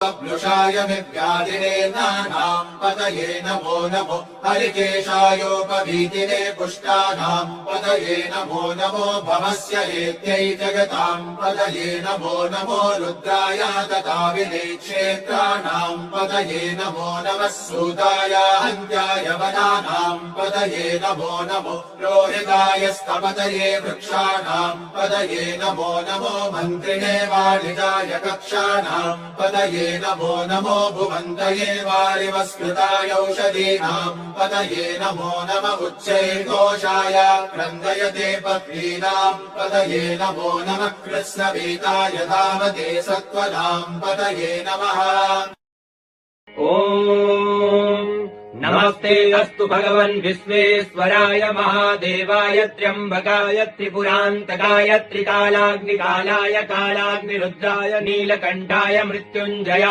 प्लुषाय विव्याधिने नानाम् पतये नमो नमो हरिकेशायोपवीतिने पुष्टानाम् पतये नमो नमो भवस्य हेत्यै जगताम् पतये नमो नमो रुद्राय तथाविने क्षेत्राणाम् पतये नमो नमः सूताय हन्त्याय वनानाम् पतये नमो नमो रोहिताय स्तपतये वृक्षाणाम् पतये नमो नमो मन्त्रिणे वाणिजाय कक्षाणाम् पतये नमो नमो भुवन्तये वारिवस्कृताय औषधीनाम् पतये नमो नम उच्चैर्घोषाय क्रन्दयते पत्नीनाम् पतये नमो नमः कृत्स्नवीताय धावते सत्त्वनाम् पतये नमः। ॐ नमस्ते अस्तु भगवन् विश्वेश्वराय महादेवाय त्र्यम्बकाय त्रिपुरान्तकाय त्रिकालाग्निकालाय कालाग्निरुद्राय नीलकण्ठाय मृत्युञ्जय